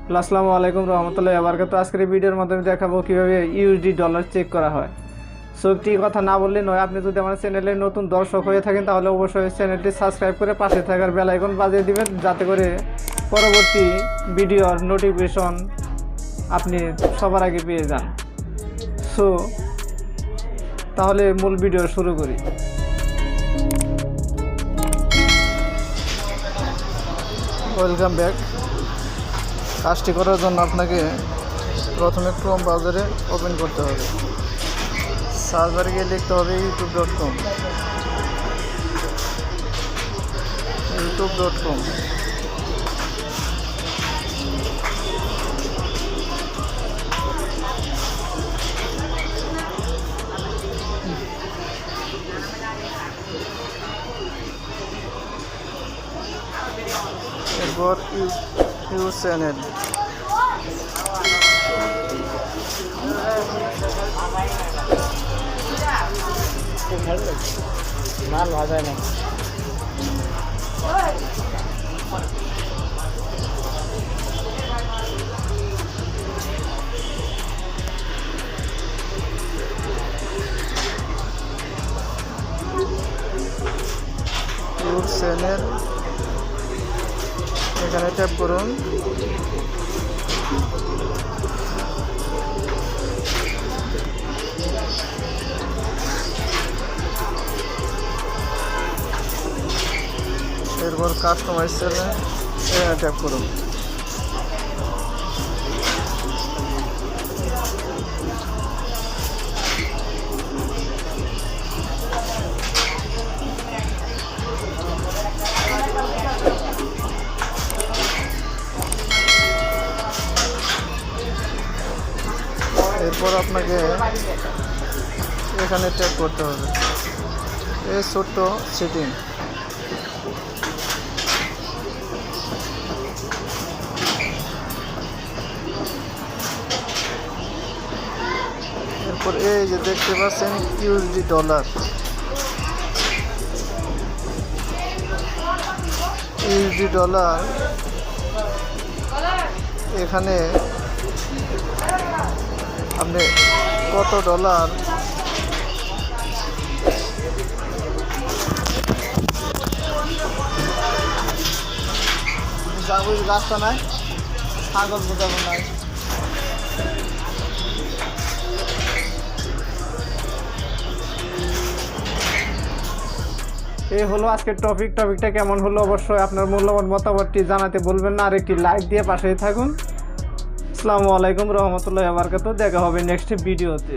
আসসালামু আলাইকুম রহমতুল্লাহি ওয়া বারাকাতুহু। আজকের এই ভিডিওর মাধ্যমে দেখাবো কিভাবে ইউএসডি ডলার চেক করা হয়। সো একটি কথা না বললে নয়, আপনি যদি আমার চ্যানেলে নতুন দর্শক হয়ে থাকেন তাহলে অবশ্যই চ্যানেলটি সাবস্ক্রাইব করে পাশে থাকার বেল আইকন বাজিয়ে দিবেন, যাতে করে পরবর্তী ভিডিওর নোটিফিকেশন আপনি সবার আগে পেয়ে যান। সো তাহলে মূল ভিডিও শুরু করি। Welcome back. কাজটি করার জন্য আপনাকে প্রথমে ক্রোম ব্রাউজারে ওপেন করতে হবে। সার্চ বারে গিয়ে লিখতে হবে youtube.com। এরপর ইউজ চ্যানেল, মাল ভাজায় না। ইউজ চ্যানেল এখানে ট্যাপ করুন। এরপর কাস্টমাইজ চ্যানেল এখানে ট্যাপ করুন। এরপর আপনাকে এখানে ট্যাপ করতে হবে। এই ছোট্ট সেটিং, এরপর এই যে দেখতে পাচ্ছেন ইউএসডি ডলার, এখানে আপনি কত ডলার রাস্তা নাই, ছাগল বোঝাবো নাই। এই হলো আজকের টপিকটা কেমন হলো অবশ্যই আপনার মূল্যবান মতামতটি জানাতে বলবেন না, আর একটি লাইক দিয়ে পাশেই থাকুন। আসসালামু আলাইকুম রহমতুল্লাহি ওয়া বারাকাতুহু। দেখা হবে নেক্সট ভিডিওতে।